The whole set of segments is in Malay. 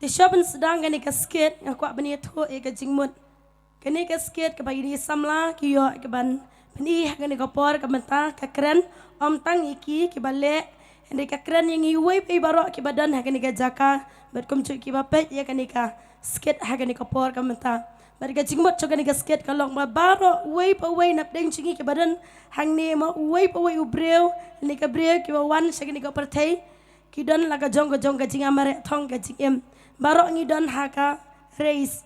Tishaban sedang kani ka skit ngaku bani thu e ka jingmut. Kani ka skit ka bagi ni samla ki yo ka ban bani kani ka por ka menta ka kren om tang iki ki bale hende ka kren yang iwai pe baro ki badan kani ka jaka bat kum chu ki ba pe ya kani ka skit kani ka por ka menta. Bari ka jingmut chu kani ka skit ka long ba baro wai pa wai nap deng chingi ki badan hang ne ma wai pa wai u briew ni ka briew ki ba wan kani ka pyrthei ki don la ka jong ka jinga mare thong ka jingim. Barok ni don haka race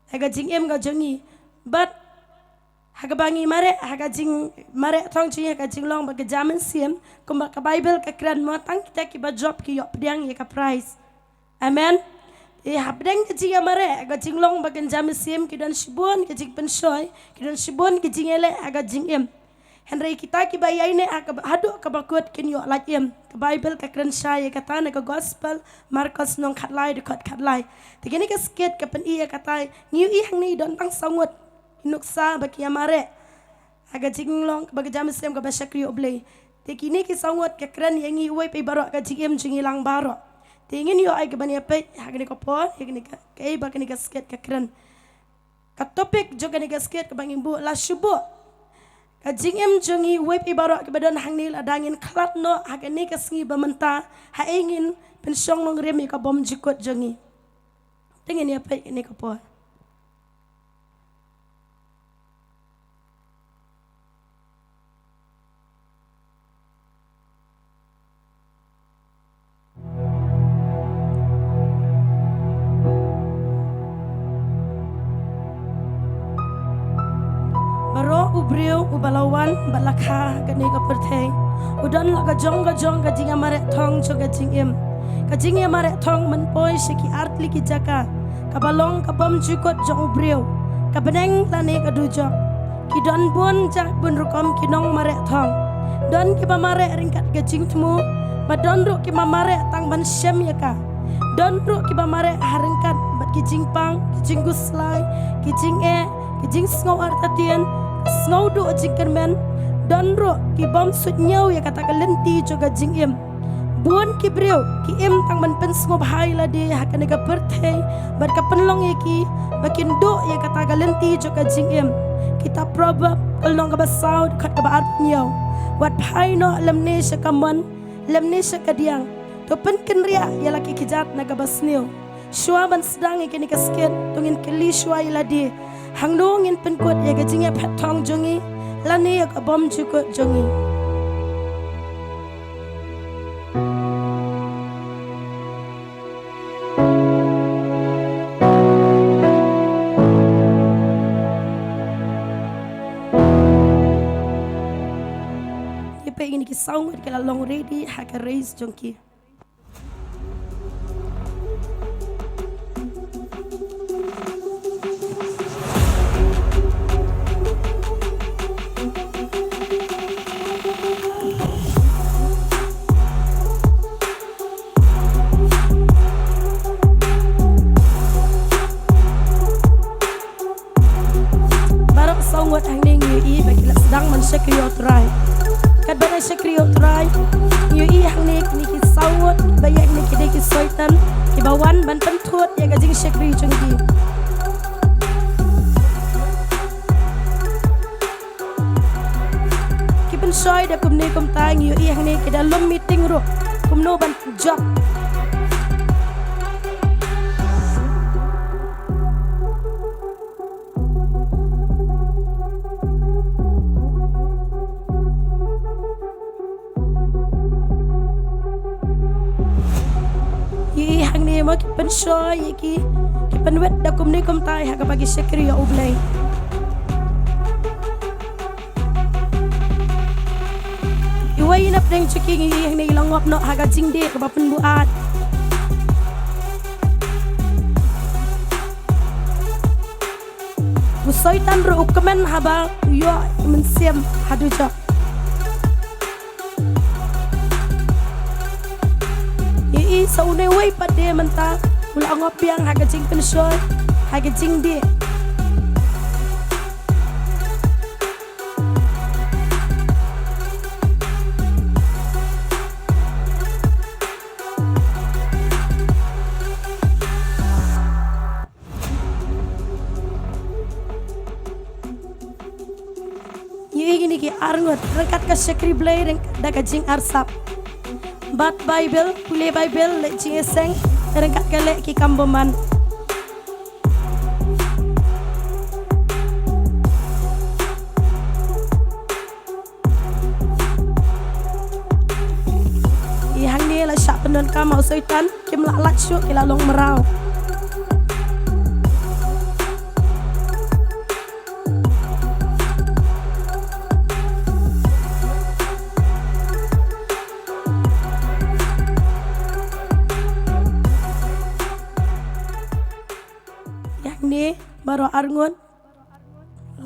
haga jingim ga jongi but haga bangi mare haga jing mare thong chi haga jinglong ba jamin sim kumba ka bible ka kran mo tang kita ki ba job ki yo pdiang ye ka price amen e habdeng ki jinga mare haga jinglong ba jamin sim ki don shibon ki jing pensoy ki don shibon ki jingele haga jingim Henry kita ki bayai ne hadu ka bakut kin yo lajem ka bible ka kran shay kata ne ka gospel marcos nong khatlai de khatlai tigini ka skit ka pen iya kata new i hang ni don tang sangut nuksa ba ki amare aga jinglong ba jam sem ka ba shakri oble tigini ki sangut ka kran yangi wai pe baro ka jigem jingilang baro tingin yo ai ka bani pe hagni ko po hagni ka kai ba ka ni ka skit ka kran ka topik jo ka ni ka skit ka bangin bu la shubo jingim jongi web ibarat kebadan hangnil adangin klat no hagani kasngi bamenta ha ingin pensyong nong remi ka bom jikot jongi tingin ya pai ini kapo briew ubalawan balakha kani ka pyrthei udan la ka jong ka jinga mare thong cho ka jingim ka jinga mare thong man poi shiki artli ki jaka ka balong ka bom jukot jong briew ka beneng lane ka dujo ki don bon jak bun rukom ki nong mare thong don ki ba mare ringkat ka jingtmu ba don ru ki ma mare tang ban shem yaka don ru ki ba mare haringkat bat ki jingpang ki jingguslai ki jinge ki jing sngo artatien Snow do jingkan men don ro ki bom sut nyau ya kata kalenti juga jingim buan ki briew ki im tang man pen snob hai la de hakane ka pyrthei bar ka penlong ki bakin do ya kata kalenti juga jingim kita probab kalong ka basau khat ka ba nyau wat phai no lamne shakaman lamne shakadiang to pen ken ria ya laki kijat na ka basneu shwa ban sedang ki ni ka sket tungin keli shwa ila de hang dongin penkut ya gajingnya patong jongi lani ya bom juga jongi Ipa ingin kisau kalau long ready haka raise jongi Sawat hangning yui bagi sedang man Scriptural try. Kat bana Scriptural try yui hangning niki sawat bayak niki deki soitan ibawan ban pentut ya gajing Scriptural chunggi. Kipen soy da kumne kum tang yui hangning ke dalam meeting ro kumno ban job mo ki pensoy ki penwet da kumni kum tai ha ka bagi sekri ya ublay iway na preng chiki yang ni langop no ha ka jingde ka bapen buat usoy tan ro ukmen haba yo mensem hadu jo sa unay way pa de menta ula ngopiang haga jing pensoy haga jing de arngot rengkat ke sekri blay rengkat ke jing arsap. Bat Bible, pule Bible le jing eseng rengkat ke le ki kamboman. Ihang ni la syak penun kamau soitan kim lak syuk ki lalong merau. Ni baru arngun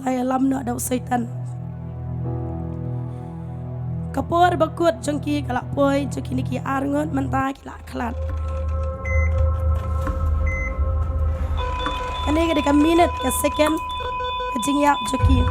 laya lamna dau setan kapor bakut jengki kalak poi jengki niki arngun mentah kilak kelat ini ketika minit ke second kejingyap jengki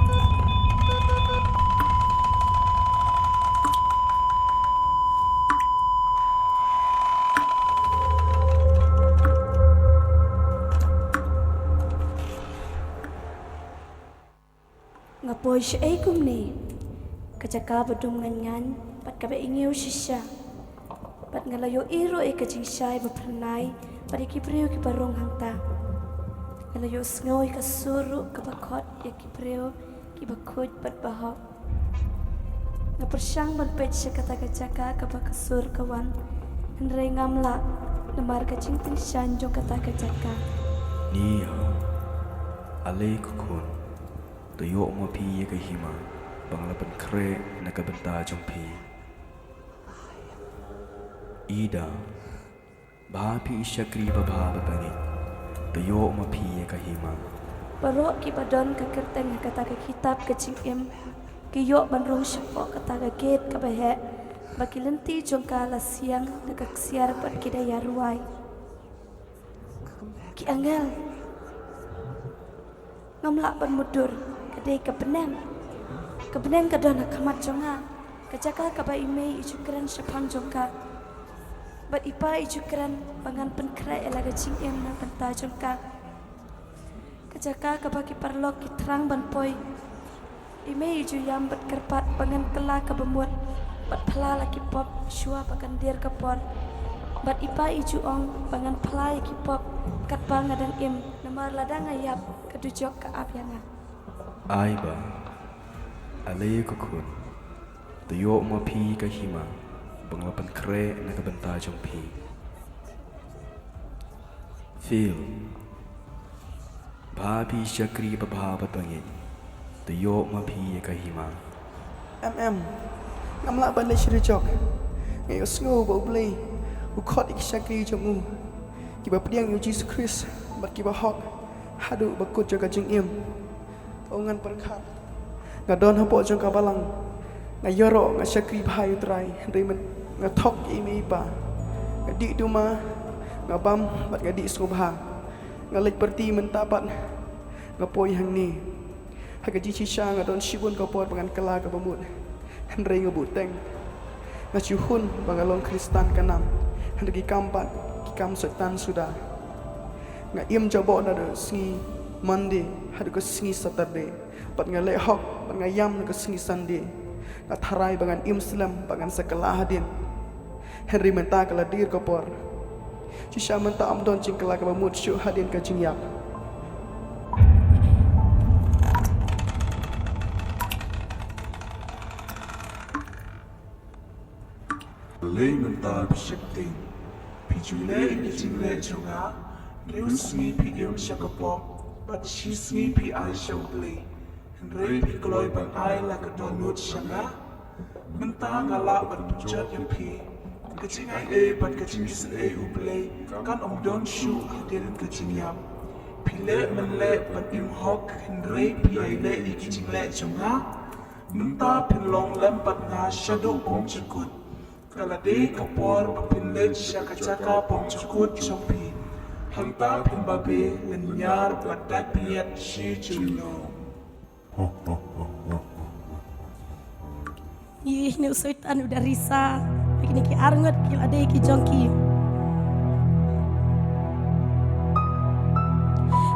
Ngapoi syai kumni kajaka badum ngan pat kabe ingeu shisha pat ngalayo iro e kajing syai bapernai pat iki briew ki barong hangta ngalayo sngoy kasuru kabakot ya ki briew ki bakut pat bahok ngapersyang ban pet kata kajaka kabakasur kawan hendrai ngamla nemar kajing tin shan jong kata kajaka ni alaikukun Tuyok mo pi ke hima banglapan kre na kabenta jong pi ida ba pi syakri ba bangi tuyok mo pi ke hima barok ki badon ka kerteng kata ka kitab ka jingim ki yok ban rong syapok kata ka gate ka bahe baki lenti jong ka la siang na ka siar pat ki daya ruai ki angel ngamlak ban mudur kadai kebenem kadona kamat jonga kajaka kaba ime ijukran shaphang jongka bat ipa ijukran bangan penkrai elaga jingim na penta jongka kajaka kaba ki parlok ki terang ban poi ime iju yam bat kerpat bangan kela kabemut bat phala laki pop shua bakan dir kapor bat ipa iju ong bangan phala ki pop kat bang adang im namar ladang ayap kedujok ka apyanga Aiba alaikukun tuyok mo pi ke hima banglapan kre na kabenta jong pi feel ba pi syakri ba bangi tuyok mo pi ke hima ngamla ban le shri jok ngayo sngo ba blay u khot ik syakri jomu ki ba priang yu Jesus Christ bat ki ba hok hadu bakut jaga jingim ongan perkhat ngadon hapo jong kabalang ngayoro ngasyakri bhai utrai rimen ngathok imi pa ngadi duma ngabam bat ngadi subha ngalik perti mentapat ngapoi hang ni hagaji shisha ngadon shibun kapor pangan kala ka bamut hendrai ngabuteng ngachuhun bangalong kristan kanam hendagi kampat kikam setan sudah ngaim jabo na sngi Monday hadu ko singi Saturday pat ngalek hok pat ngayam ko singi Sunday ngatharai bangan Islam bangan sekelah hadin Henry menta kala dir kopor shisha menta amdon cingkala ka bamut syuk hadin ka jingyak Lei menta bishakting pijule ni jingle chunga Reus mi pi yum shakapok but she's me pi I show play and ray pi gloy ban I like a donut shanga menta ngala ban pujat yang pi kaching I but kaching is a u play kan don shoe hadin kaching yam pi le men le ban im hok and ray pi I le ni kaching le chunga menta pin long lempat nga shadow pom chakut kala de kapor pin le shakachaka pom chakut chopi Hanta pin babe nyar batat piat shi chulo. Ih ni usuitan udah risa begini ki arngot ki ade ki jongki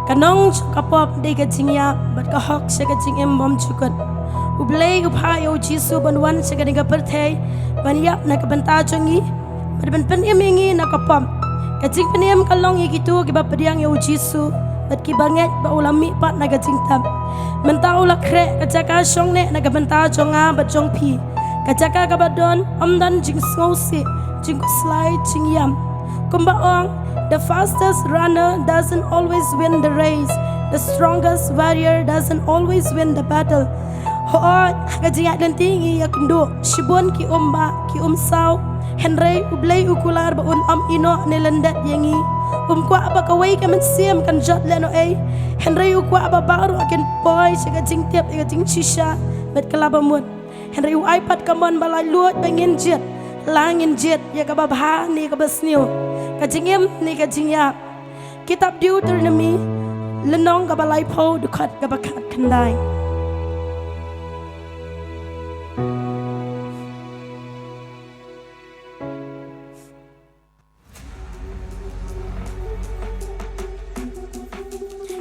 kanong kapop de ka jingya bat ka hok se ka jingem bom chukut ublay upha yo jisu banwan segani ka pyrthei banyap na kabanta chongi ban pen imingi na kapam kajing penem kalong ikitu ki ba pediang yo jisu bat ki banget ba ulami pat na kajing tam menta ula kre kajaka shong ne na kabanta chonga bat chong pi kajaka kabadon amdan jing sngosi jing slide jing yam kumbaong the fastest runner doesn't always win the race. The strongest warrior doesn't always win the battle. Hoot, kajingat dan tinggi ya kendo. Shibon ki omba, ki saw. Henry ublay ukular baun ino nilandat yangi. Kwa aba kaway ka man siyam kan jot leno ay. Henry ukwa aba baru akin boy sa kajing tiap, kajing shisha. Bet kalabamut. Henry iPad kamon balay luot bangin jet. Langin jet ya kababha ni kabasniyo. Kajingim ni kajingya. Kitab Deuteronomy lenong kabalay po dukat kabakat kanday.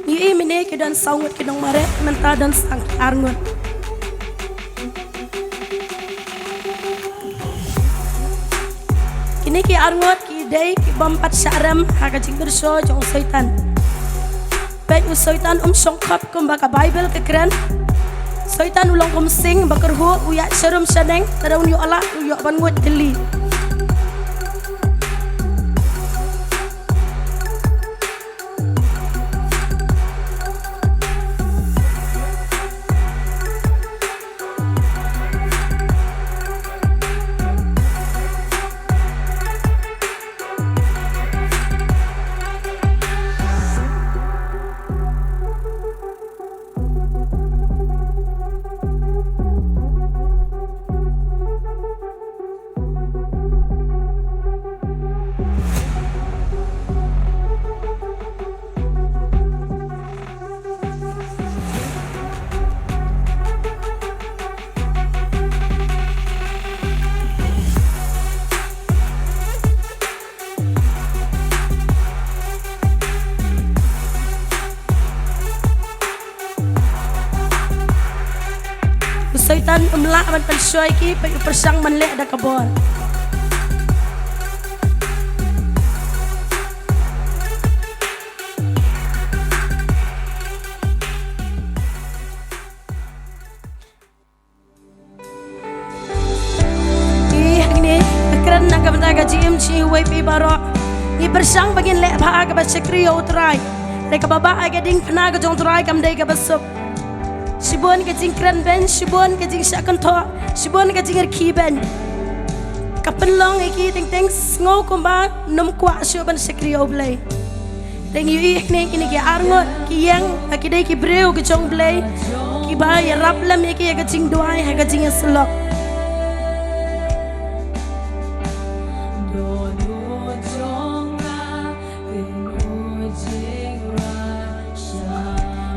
Ni imine kidan sangut kidong mare menta dan sang arngut. Kini ki arngut ki day ki bampat syaram haka jing berso jong soitan. Baik soitan songkap kumbaka Bible kekeren. Soitan ulang sing bakerhu uyak serum sedeng tadaun yo ala yo bangut deli. Soitan umla man pensoy ki persang manle da kabon. Ini keren nak kabanta jingim chi wei pi baro. Ni persang bagin le bha ka ba Scriptural utrai. Reka baba aga ding phna ka jong utrai kam dei ka basuk. Shibon ke jingkran ben, shibon ke jing shakan to, shibon ke jinger ki ben. Kapan long iki ting ngau kumba num kwa shoban Scriptural blay. Ting yu ik ne ki arngot ki yang akidai ki briew ke chong blay. Ki ba ya rap lam iki ke jing duai ha ke jing slok.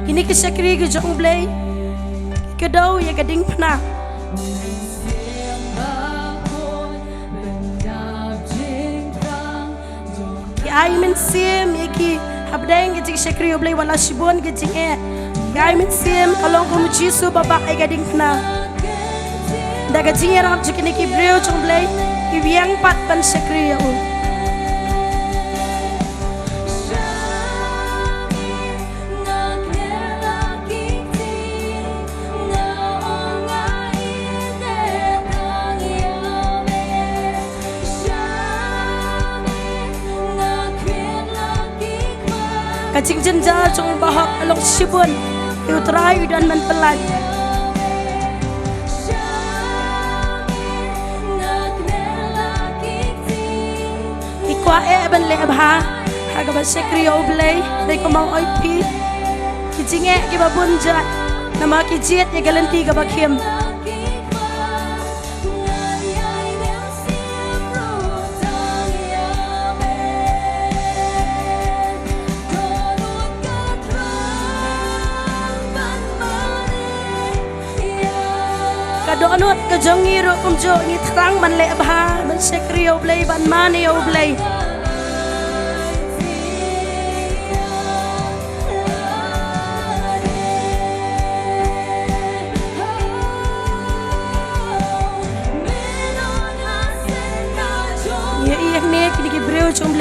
Ini ke Scriptural ke chong blay. Kedau ya gading pena. Ki ai min sim ya ki habdeng ke jing Scriptural blay wala shibon ke jing e. Ki ai min sim kalong ko mujisu baba ai gading pena. Daga jing rap jikini ki briew chong blay ki wiang pat pan Scriptural. Kacing jenjal chong bahak along shibun utrai dan menpelan. Ikwa ben le bha haga ba Scriptural blay dai ko mau oi pi kijinge ki ba bunjat nama ki jet ya galanti ka ba khim. Kadonot ka jongiro kumjo ni terang man le bha man Scriptural blay ban mani o blay.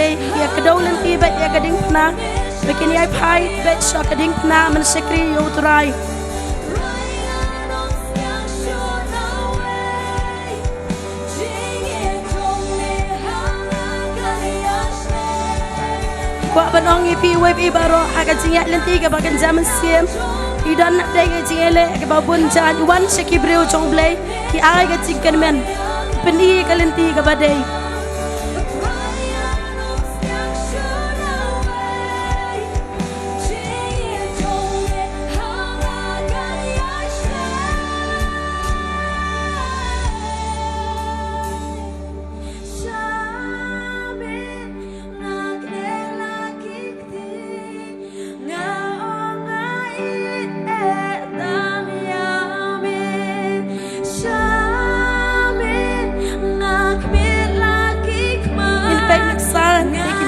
blay ya kedau lenti bet ya gading pna begini ai pai bet sha gading pna man sekri yo turai Kwa banong ipi web ibaro aga jingat lenti ka bagan zaman siem idan nak dai ga jingele ka babun jan wan shaki briew chong blay ki ai ga jingkan men peni ka lenti ka badai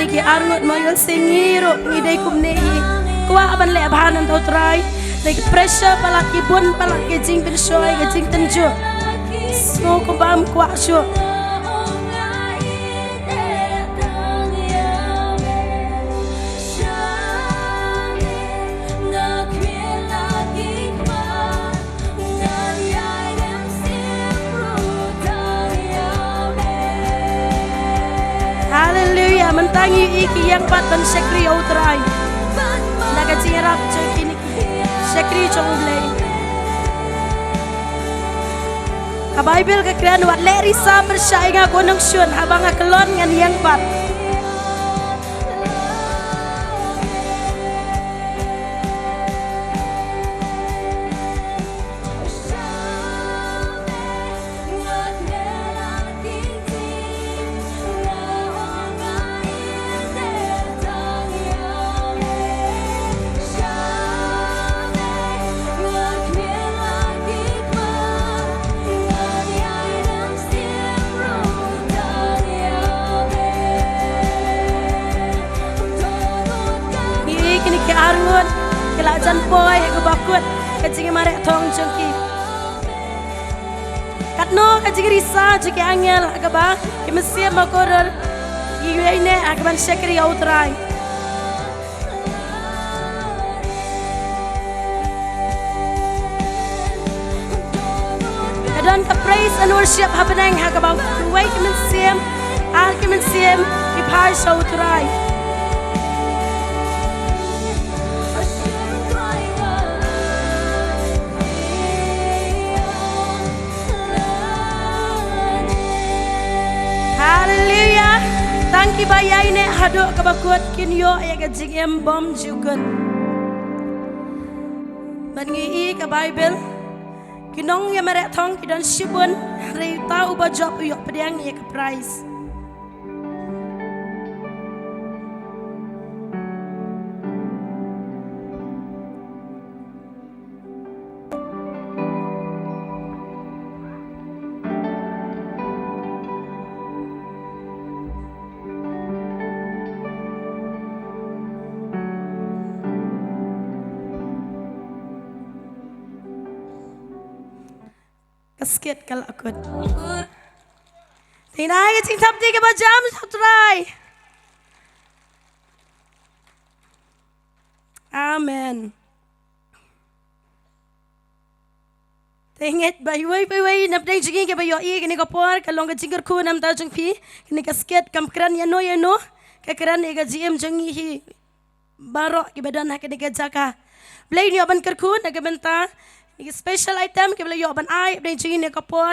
Ki arngot moyol singiro ngidai kumnei kwa aban le abhanan to try like pressure palak ibon palak ke jing bin shoy ke jing tenju so ko bam kwa sho Hallelujah, mentangi iki yang patan sekri outrai. Naga jingarap cekini sekri chonglei. Ka Bible ka kran wat leri sa persainga konong syun habang kelon ngan yang pat. Arngun kelajan boy ke bakut kecing marek thong jengki katno kecing risa jeki angel agaba kemesia makoror iwene agban sekri outrai kadang ka praise and worship happening agaba wait kemesia ki pai outrai Hallelujah. Tangki bayai ne hadok kabakut kinyo ya ka jingim bom jugun. Bangi ka Bible kinong ya merek thong kidon shibun rei tau ba job yok pediang ya ka prize. Skit kalau akut. Tinai ke cing sabti ke bajam try. Amen. Tinget bai nap dai jingi ke bayo i kini ko por kalong ke jingker ku nam ta jung pi kini ke skit kam kran ya no ke kran e ga jim jingi hi baro ke badan ha kini ke jaka. Blay ni oban kerku na ke benta special item ke bela yo ban ai dai jingi ne ko por